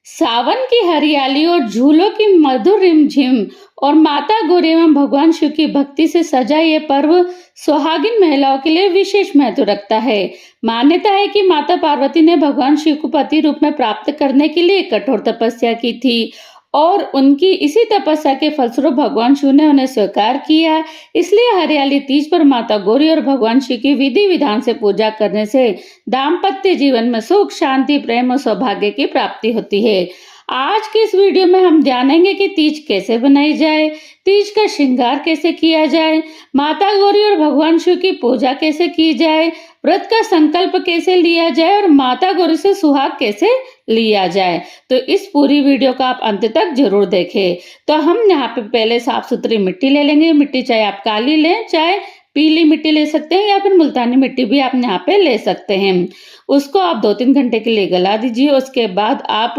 सावन की हरियाली और झूलों की मधुर रिमझिम और माता गौरी एवं भगवान शिव की भक्ति से सजा ये पर्व सुहागिन महिलाओं के लिए विशेष महत्व रखता है। मान्यता है कि माता पार्वती ने भगवान शिव को पति रूप में प्राप्त करने के लिए कठोर तपस्या की थी और उनकी इसी तपस्या के फलस्वरूप भगवान शिव ने उन्हें स्वीकार किया। इसलिए हरियाली तीज पर माता गौरी और भगवान शिव की विधि विधान से पूजा करने से दाम्पत्य जीवन में सुख, शांति, प्रेम और सौभाग्य की प्राप्ति होती है। आज के इस वीडियो में हम जानेंगे कि तीज कैसे बनाई जाए, तीज का श्रृंगार कैसे किया जाए, माता गौरी और भगवान शिव की पूजा कैसे की जाए, व्रत का संकल्प कैसे लिया जाए और माता गौरी से सुहाग कैसे लिया जाए। तो इस पूरी वीडियो का आप अंत तक जरूर देखें। तो हम यहाँ पे पहले साफ सुथरी मिट्टी ले लेंगे। मिट्टी चाहे आप काली लें, चाहे पीली मिट्टी ले सकते हैं या फिर मुल्तानी मिट्टी भी आप यहाँ पे ले सकते हैं। उसको आप 2-3 घंटे के लिए गला दीजिए। उसके बाद आप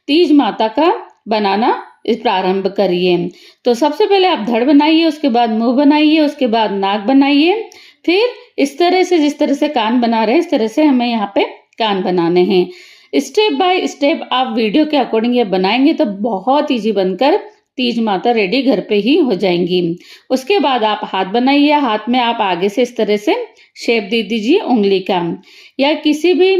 तीज माता का बनाना प्रारंभ करिए। तो सबसे पहले आप धड़ बनाइए, उसके बाद मुंह बनाइए, उसके बाद नाक बनाइए। फिर इस तरह से, जिस तरह से कान बना रहे हैं, इस तरह से हमें यहाँ पे कान बनाने हैं। स्टेप बाय स्टेप आप वीडियो के अकॉर्डिंग ये बनाएंगे तो बहुत इजी बनकर तीज माता रेडी घर पे ही हो जाएंगी। उसके बाद आप हाथ बनाइए। हाथ में आप आगे से इस तरह से शेप दे दीजिए उंगली का, या किसी भी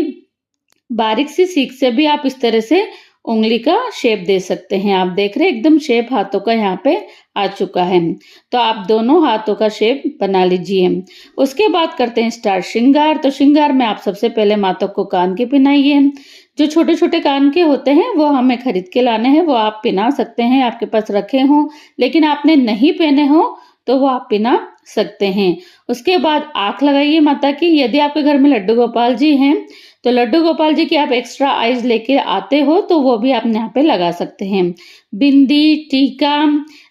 बारीक सी सीख से भी आप इस तरह से उंगली का शेप दे सकते हैं। आप देख रहे हैं एकदम शेप हाथों का यहाँ पे आ चुका है। तो आप दोनों हाथों का शेप बना लीजिए। उसके बाद करते हैं स्टार्ट श्रृंगार। तो श्रृंगार में आप सबसे पहले माता को कान के पहनाइए। जो छोटे छोटे कान के होते हैं वो हमें खरीद के लाने हैं, वो आप पहना सकते हैं, आपके पास रखे हों। लेकिन आपने नहीं पहने हो तो वो आप पहना सकते हैं। उसके बाद आंख लगाइए माता की। यदि आपके घर में लड्डू गोपाल जी हैं तो लड्डू गोपाल जी की आप एक्स्ट्रा आईज लेके आते हो तो वो भी आप यहाँ पे लगा सकते हैं। बिंदी, टीका,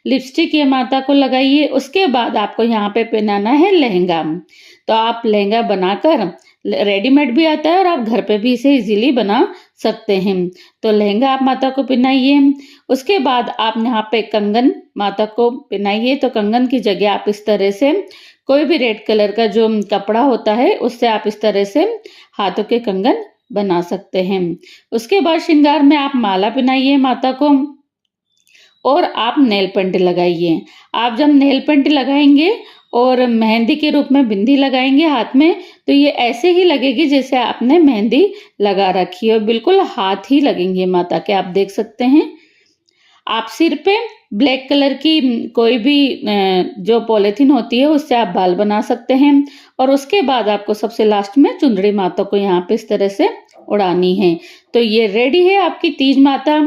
लिपस्टिक ये माता को लगाइए। उसके बाद आपको यहाँ पे पहनाना है लहंगा। तो आप लहंगा बनाकर, रेडीमेड भी आता है और आप घर पे भी इसे इजीली बना सकते हैं। तो लहंगा आप माता को पहनाइए। उसके बाद आप यहाँ पे कंगन माता को पहनाइए। तो कंगन की जगह आप इस तरह से कोई भी रेड कलर का जो कपड़ा होता है उससे आप इस तरह से हाथों के कंगन बना सकते हैं। उसके बाद श्रृंगार में आप माला पहनाइए माता को और आप नेल पेंट लगाइए। आप जब नेल पेंट लगाएंगे और मेहंदी के रूप में बिंदी लगाएंगे हाथ में, तो ये ऐसे ही लगेगी जैसे आपने मेहंदी लगा रखी है। बिल्कुल हाथ ही लगेंगे माता के, आप देख सकते हैं। आप सिर पे ब्लैक कलर की कोई भी जो पॉलिथीन होती है उससे आप बाल बना सकते हैं। और उसके बाद आपको सबसे लास्ट में चुंदड़ी माता को यहाँ पे इस तरह से उड़ानी है। तो ये रेडी है आपकी तीज माता।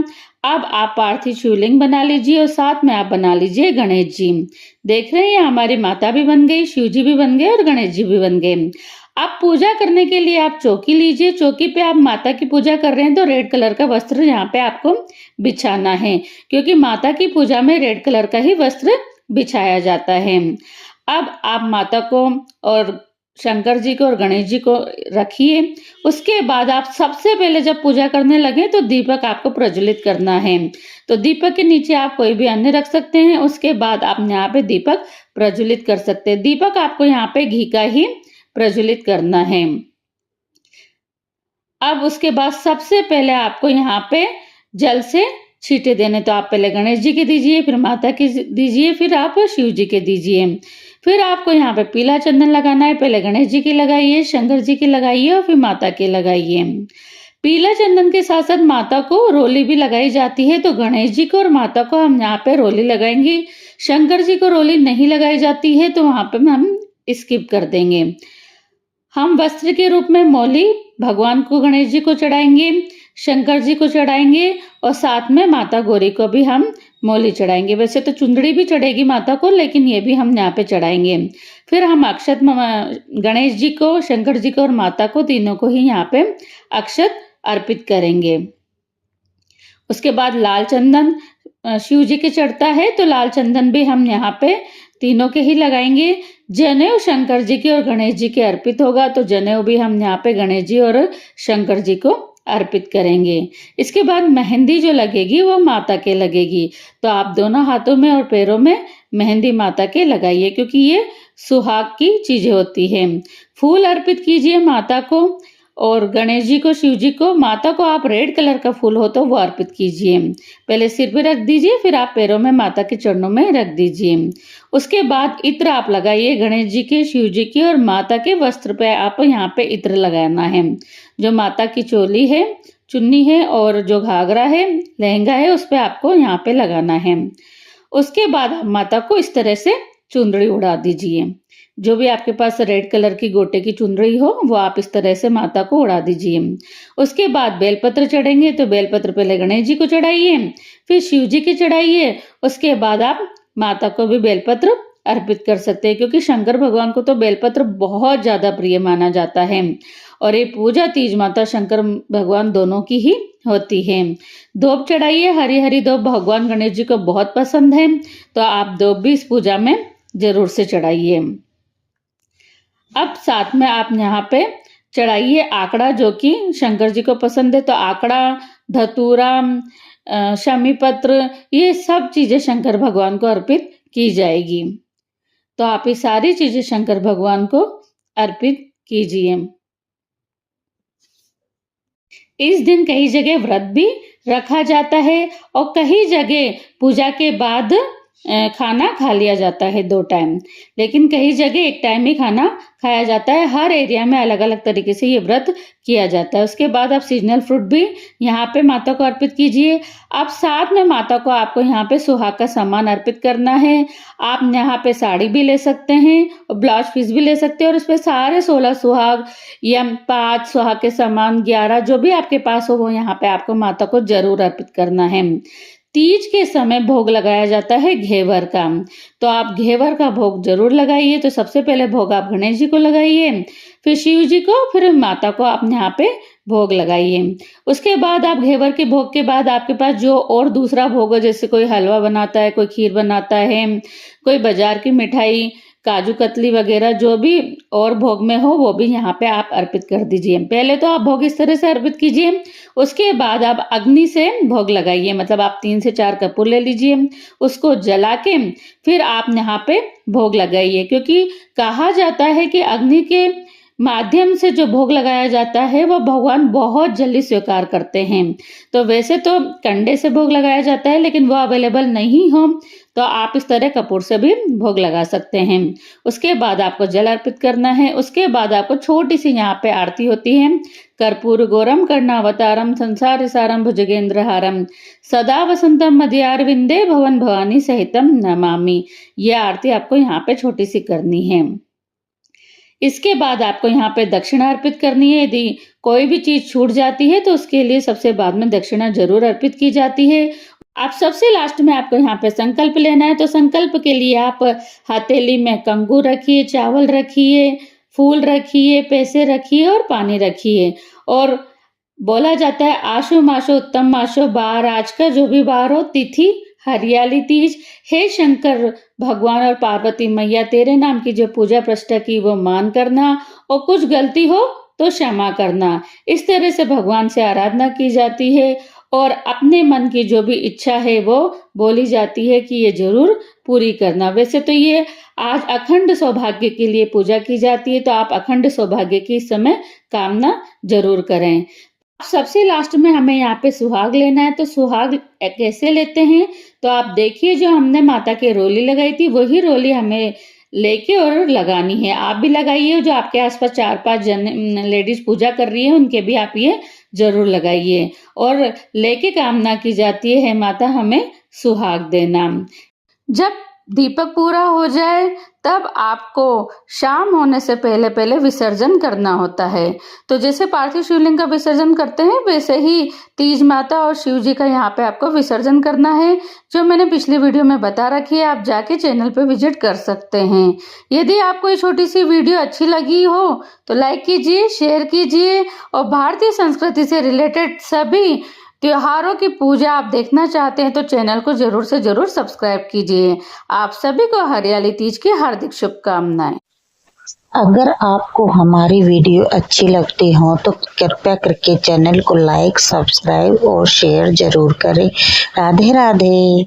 अब आप पार्थिव शिवलिंग बना लीजिए और साथ में आप बना लीजिए गणेश जी। देख रहे हैं हमारी माता भी बन गई, शिव जी भी बन गए और गणेश जी भी बन गए। अब पूजा करने के लिए आप चौकी लीजिए। चौकी पे आप माता की पूजा कर रहे हैं तो रेड कलर का वस्त्र यहाँ पे आपको बिछाना है, क्योंकि माता की पूजा में रेड कलर का ही वस्त्र बिछाया जाता है। अब आप माता को और शंकर जी को और गणेश जी को रखिए। उसके बाद आप सबसे पहले जब पूजा करने लगे तो दीपक आपको प्रज्वलित करना है। तो दीपक के नीचे आप कोई भी अन्य रख सकते हैं। उसके बाद आप यहाँ पे दीपक प्रज्वलित कर सकते हैं। दीपक आपको यहाँ पे घी का ही प्रज्वलित करना है। अब उसके बाद सबसे पहले आपको यहाँ पे जल से छींटे देने। तो आप पहले गणेश जी के दीजिए, फिर माता के दीजिए, फिर आप शिव जी के दीजिए। फिर आपको यहाँ पे पीला चंदन लगाना है। पहले गणेश जी की लगाइए, शंकर जी की लगाइए और फिर माता के लगाइए। पीला चंदन के साथ साथ माता को रोली भी लगाई जाती है। तो गणेश जी को और माता को हम यहाँ पे रोली लगाएंगे। शंकर जी को रोली नहीं लगाई जाती है तो वहां पे हम स्किप कर देंगे। हम वस्त्र के रूप में मौली भगवान को, गणेश जी को चढ़ाएंगे, शंकर जी को चढ़ाएंगे और साथ में माता गौरी को भी हम मौली चढ़ाएंगे। वैसे तो चुंदड़ी भी चढ़ेगी माता को, लेकिन ये भी हम यहाँ पे चढ़ाएंगे। फिर हम अक्षत गणेश जी को, शंकर जी को और माता को, तीनों को ही यहाँ पे अक्षत अर्पित करेंगे। उसके बाद लाल चंदन शिव जी के चढ़ता है तो लाल चंदन भी हम यहाँ पे तीनों के ही लगाएंगे। जनेऊ शंकर जी के और गणेश जी के अर्पित होगा तो जनेऊ भी हम यहाँ पे गणेश जी और शंकर जी को अर्पित करेंगे। इसके बाद मेहंदी जो लगेगी वो माता के लगेगी। तो आप दोनों हाथों में और पैरों में मेहंदी माता के लगाइए, क्योंकि ये सुहाग की चीजें होती है। फूल अर्पित कीजिए माता को। और गणेश जी को, शिव जी को, माता को आप रेड कलर का फूल हो तो वो अर्पित कीजिए। पहले सिर पे रख दीजिए, फिर आप पैरों में माता के चरणों में रख दीजिए। उसके बाद इत्र आप लगाइए गणेश जी के, शिव जी की और माता के वस्त्र पे आप यहाँ पे इत्र लगाना है। जो माता की चोली है, चुन्नी है और जो घाघरा है, लहंगा है, उस पे आपको यहाँ पे लगाना है। उसके बाद आप माता को इस तरह से चुनरी उड़ा दीजिए। जो भी आपके पास रेड कलर की गोटे की चुनरी हो वो आप इस तरह से माता को उड़ा दीजिए। उसके बाद बेलपत्र चढ़ेंगे तो बेलपत्र पहले गणेश जी को चढ़ाइए, फिर शिव जी के चढ़ाइए। उसके बाद आप माता को भी बेलपत्र अर्पित कर सकते हैं, क्योंकि शंकर भगवान को तो बेलपत्र बहुत ज्यादा प्रिय माना जाता है और ये पूजा तीज माता शंकर भगवान दोनों की ही होती है। धूप चढ़ाइए, हरी हरी धूप भगवान गणेश जी को बहुत पसंद है, तो आप धूप भी इस पूजा में जरूर से चढ़ाइए। अब साथ में आप यहाँ पे चढ़ाइए आकड़ा, जो कि शंकर जी को पसंद है, तो आकड़ा, धतूरा, शमी पत्र, ये सब चीजें शंकर भगवान को अर्पित की जाएगी। तो आप ये सारी चीजें शंकर भगवान को अर्पित कीजिए। इस दिन कई जगह व्रत भी रखा जाता है और कई जगह पूजा के बाद खाना खा लिया जाता है 2 टाइम, लेकिन कई जगह 1 टाइम ही खाना खाया जाता है। हर एरिया में अलग अलग तरीके से ये व्रत किया जाता है। उसके बाद आप सीजनल फ्रूट भी यहाँ पे माता को अर्पित कीजिए। आप साथ में माता को आपको यहाँ पे सुहाग का सामान अर्पित करना है। आप यहाँ पे साड़ी भी ले सकते हैं और ब्लाउज पीस भी ले सकते हैं और उस पर सारे 16 सुहाग या 5 सुहाग के सामान, 11 जो भी आपके पास हो वो यहाँ पे आपको माता को जरूर अर्पित करना है। तीज के समय भोग लगाया जाता है घेवर का, तो आप घेवर का भोग जरूर लगाइए। तो सबसे पहले भोग आप गणेश जी को लगाइए, फिर शिव जी को, फिर माता को आप यहाँ पे भोग लगाइए। उसके बाद आप घेवर के भोग के बाद आपके पास जो और दूसरा भोग है, जैसे कोई हलवा बनाता है, कोई खीर बनाता है, कोई बाजार की मिठाई, काजू कतली वगैरह जो भी और भोग में हो वो भी यहाँ पे आप अर्पित कर दीजिए। पहले तो आप भोग इस तरह से अर्पित कीजिए, उसके बाद आप अग्नि से भोग लगाइए। मतलब आप 3 से 4 कपूर ले लीजिए, उसको जला के फिर आप यहाँ पे भोग लगाइए, क्योंकि कहा जाता है कि अग्नि के माध्यम से जो भोग लगाया जाता है वह भगवान बहुत जल्दी स्वीकार करते हैं। तो वैसे तो कंडे से भोग लगाया जाता है, लेकिन वो अवेलेबल नहीं हो तो आप इस तरह कपूर से भी भोग लगा सकते हैं। उसके बाद आपको जल अर्पित करना है। उसके बाद आपको छोटी सी यहाँ पे आरती होती है, कर्पूर गौरम कर्णावतारम संसार सारम भुजगेंद्रहारम सदा वसंतम मध्यारविंदे भवन भवानी सहितम नमामि। यह आरती आपको यहाँ पे छोटी सी करनी है। इसके बाद आपको यहाँ पे दक्षिणा अर्पित करनी है। यदि कोई भी चीज छूट जाती है तो उसके लिए सबसे बाद में दक्षिणा जरूर अर्पित की जाती है। आप सबसे लास्ट में आपको यहाँ पे संकल्प लेना है, तो संकल्प के लिए आप हथेली में कंगू रखिए, चावल रखिए, फूल रखिए, पैसे रखिए और पानी रखिए। और बोला जाता है आशु माशो उत्तम माशो, बार आज का जो भी बार हो, तिथि हरियाली तीज, हे शंकर भगवान और पार्वती मैया तेरे नाम की जो पूजा प्रतिष्ठा की वो मान करना और कुछ गलती हो तो क्षमा करना। इस तरह से भगवान से आराधना की जाती है और अपने मन की जो भी इच्छा है वो बोली जाती है कि ये जरूर पूरी करना। वैसे तो ये आज अखंड सौभाग्य के लिए पूजा की जाती है, तो आप अखंड सौभाग्य की इस समय कामना जरूर करें। सबसे लास्ट में हमें यहाँ पे सुहाग लेना है, तो सुहाग कैसे लेते हैं तो आप देखिए, जो हमने माता के रोली लगाई थी वही रोली हमें लेके और लगानी है। आप भी लगाइए, जो आपके आसपास 4-5 लेडीज पूजा कर रही है उनके भी आप ये जरूर लगाइए। और लेके कामना की जाती है माता हमें सुहाग देना। जब दीपक पूरा हो जाए तब आपको शाम होने से पहले पहले विसर्जन करना होता है। तो जैसे पार्थिव शिवलिंग का विसर्जन करते हैं वैसे ही तीज माता और शिव जी का यहाँ पे आपको विसर्जन करना है, जो मैंने पिछली वीडियो में बता रखी है। आप जाके चैनल पे विजिट कर सकते हैं। यदि आपको ये छोटी सी वीडियो अच्छी लगी हो तो लाइक कीजिए, शेयर कीजिए और भारतीय संस्कृति से रिलेटेड सभी त्योहारों की पूजा आप देखना चाहते हैं तो चैनल को जरूर से जरूर सब्सक्राइब कीजिए। आप सभी को हरियाली तीज की हार्दिक शुभकामनाएं। अगर आपको हमारी वीडियो अच्छी लगती हो तो कृपया करके चैनल को लाइक, सब्सक्राइब और शेयर जरूर करें। राधे राधे।